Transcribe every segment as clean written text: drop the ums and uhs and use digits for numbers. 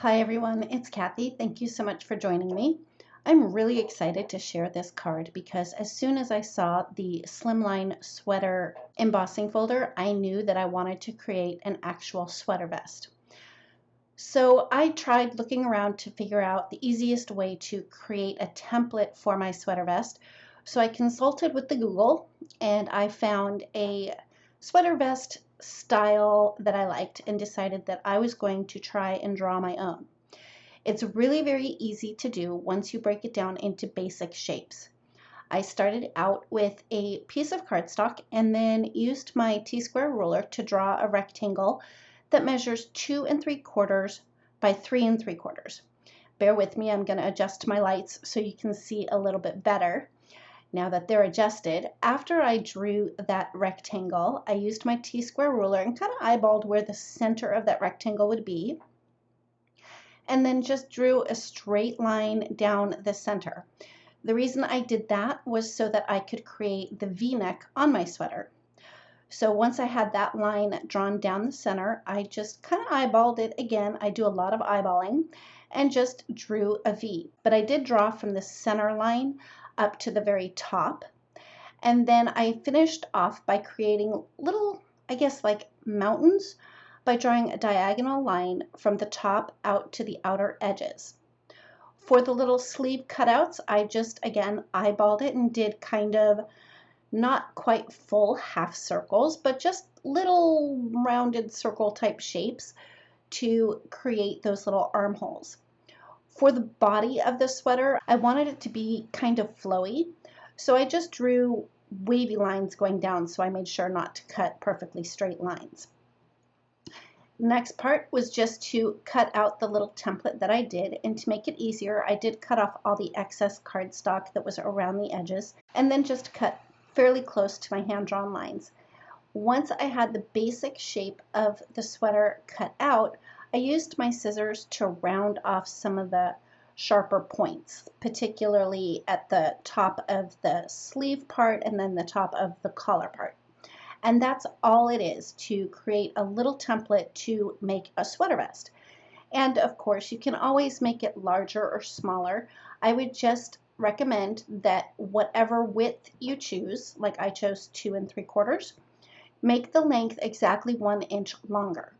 Hi everyone, it's Kathy. Thank you so much for joining me. I'm really excited to share this card because as soon as I saw the Slimline Sweater Embossing Folder, I knew that I wanted to create an actual sweater vest. So I tried looking around to figure out the easiest way to create a template for my sweater vest. So I consulted with the Google and I found a sweater vest style that I liked and decided that I was going to try and draw my own. It's really very easy to do once you break it down into basic shapes. I started out with a piece of cardstock and then used my T-square ruler to draw a rectangle that measures 2 3/4 by 3 3/4. Bear with me, I'm going to adjust my lights so you can see a little bit better. Now that they're adjusted, after I drew that rectangle, I used my T-square ruler and kind of eyeballed where the center of that rectangle would be, and then just drew a straight line down the center. The reason I did that was so that I could create the V-neck on my sweater. So once I had that line drawn down the center, I just kind of eyeballed it again. I do a lot of eyeballing and just drew a V. But I did draw from the center line up to the very top. And then I finished off by creating little, I guess, like mountains by drawing a diagonal line from the top out to the outer edges. For the little sleeve cutouts, I just, again, eyeballed it and did kind of not quite full half circles, but just little rounded circle type shapes to create those little armholes. For the body of the sweater, I wanted it to be kind of flowy, so I just drew wavy lines going down, so I made sure not to cut perfectly straight lines. Next part was just to cut out the little template that I did, and to make it easier, I did cut off all the excess cardstock that was around the edges, and then just cut fairly close to my hand-drawn lines. Once I had the basic shape of the sweater cut out, I used my scissors to round off some of the sharper points, particularly at the top of the sleeve part and then the top of the collar part. And that's all it is to create a little template to make a sweater vest. And of course, you can always make it larger or smaller. I would just recommend that whatever width you choose, like I chose 2 3/4, make the length exactly 1 inch longer.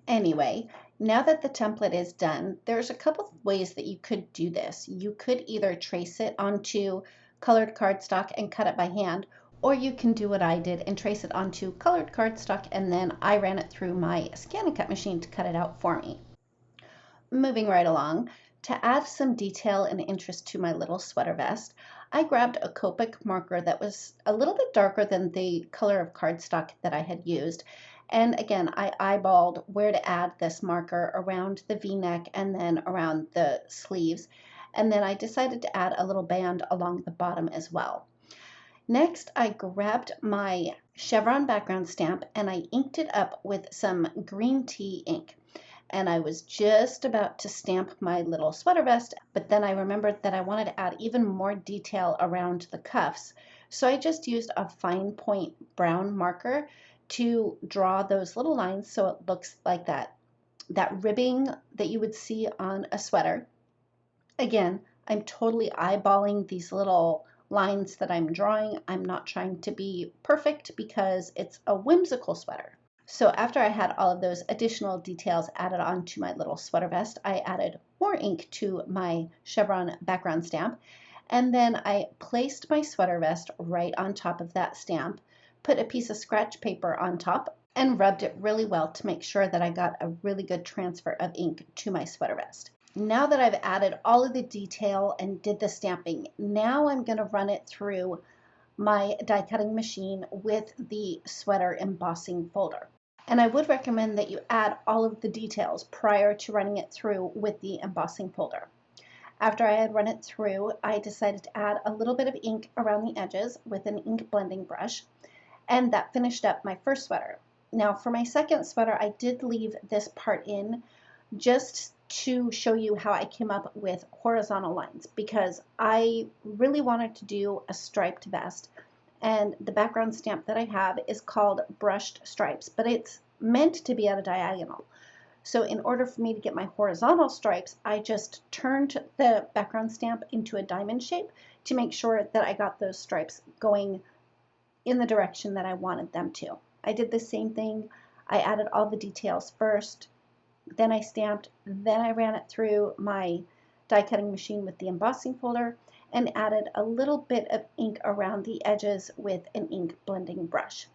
Anyway, now that the template is done, there's a couple of ways that you could do this. You could either trace it onto colored cardstock and cut it by hand, or you can do what I did and trace it onto colored cardstock and then I ran it through my scan and cut machine to cut it out for me. Moving right along, to add some detail and interest to my little sweater vest, I grabbed a Copic marker that was a little bit darker than the color of cardstock that I had used. And again, I eyeballed where to add this marker around the V-neck and then around the sleeves. And then I decided to add a little band along the bottom as well. Next, I grabbed my chevron background stamp and I inked it up with some green tea ink. And I was just about to stamp my little sweater vest, but then I remembered that I wanted to add even more detail around the cuffs. So I just used a fine point brown marker to draw those little lines so it looks like that ribbing that you would see on a sweater. Again, I'm totally eyeballing these little lines that I'm drawing. I'm not trying to be perfect because it's a whimsical sweater. So after I had all of those additional details added on to my little sweater vest, I added more ink to my chevron background stamp, and then I placed my sweater vest right on top of that stamp, put a piece of scratch paper on top, and rubbed it really well to make sure that I got a really good transfer of ink to my sweater vest. Now that I've added all of the detail and did the stamping, now I'm going to run it through my die cutting machine with the sweater embossing folder. And I would recommend that you add all of the details prior to running it through with the embossing folder. After I had run it through, I decided to add a little bit of ink around the edges with an ink blending brush, and that finished up my first sweater. Now for my second sweater, I did leave this part in just to show you how I came up with horizontal lines because I really wanted to do a striped vest, and the background stamp that I have is called Brushed Stripes, but it's meant to be at a diagonal. So in order for me to get my horizontal stripes, I just turned the background stamp into a diamond shape to make sure that I got those stripes going in the direction that I wanted them to. I did the same thing. I added all the details first, then I stamped, then I ran it through my die cutting machine with the embossing folder and added a little bit of ink around the edges with an ink blending brush.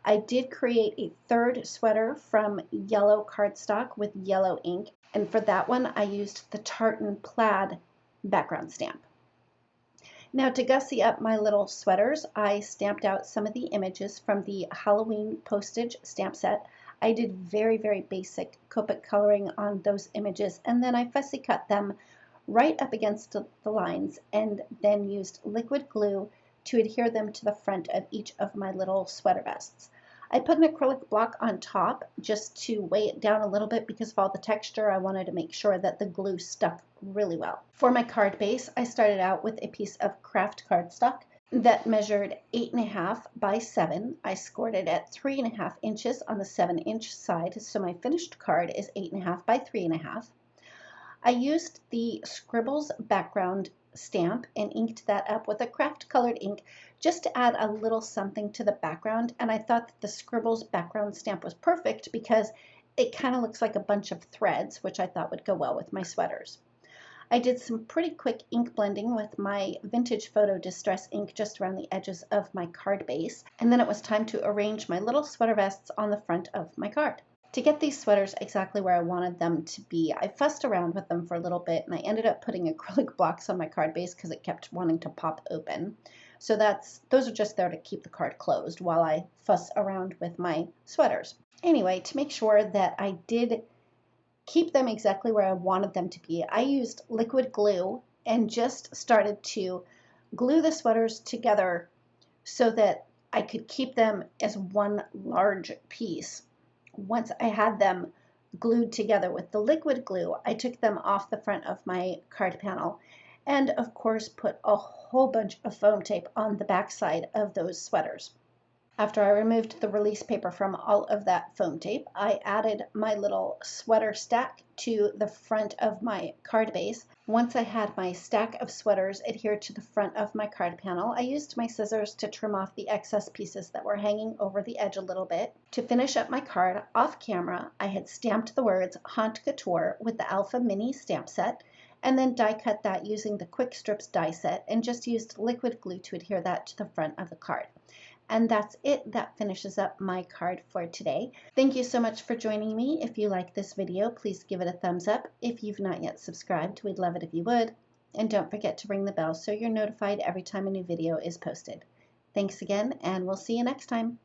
I did create a third sweater from yellow cardstock with yellow ink, and for that one I used the tartan plaid background stamp. Now to gussy up my little sweaters, I stamped out some of the images from the Halloween postage stamp set. I did very, very basic Copic coloring on those images, and then I fussy cut them right up against the lines and then used liquid glue to adhere them to the front of each of my little sweater vests. I put an acrylic block on top just to weigh it down a little bit because of all the texture. I wanted to make sure that the glue stuck really well. For my card base, I started out with a piece of craft cardstock that measured 8.5 by 7. I scored it at 3.5 inches on the 7-inch side, so my finished card is 8.5 by 3.5. I used the Scribbles background stamp and inked that up with a craft colored ink just to add a little something to the background, and I thought that the Scribbles background stamp was perfect because it kind of looks like a bunch of threads, which I thought would go well with my sweaters. I did some pretty quick ink blending with my Vintage Photo Distress ink just around the edges of my card base, and then it was time to arrange my little sweater vests on the front of my card. To get these sweaters exactly where I wanted them to be, I fussed around with them for a little bit, and I ended up putting acrylic blocks on my card base because it kept wanting to pop open. So those are just there to keep the card closed while I fuss around with my sweaters. Anyway, to make sure that I did keep them exactly where I wanted them to be, I used liquid glue and just started to glue the sweaters together so that I could keep them as one large piece. Once I had them glued together with the liquid glue, I took them off the front of my card panel and of course put a whole bunch of foam tape on the back side of those sweaters. After I removed the release paper from all of that foam tape, I added my little sweater stack to the front of my card base. Once I had my stack of sweaters adhered to the front of my card panel, I used my scissors to trim off the excess pieces that were hanging over the edge a little bit. To finish up my card, off camera, I had stamped the words Haute Couture with the Alpha Mini stamp set, and then die cut that using the Quick Strips die set and just used liquid glue to adhere that to the front of the card. And that's it. That finishes up my card for today. Thank you so much for joining me. If you like this video, please give it a thumbs up. If you've not yet subscribed, we'd love it if you would. And don't forget to ring the bell so you're notified every time a new video is posted. Thanks again, and we'll see you next time.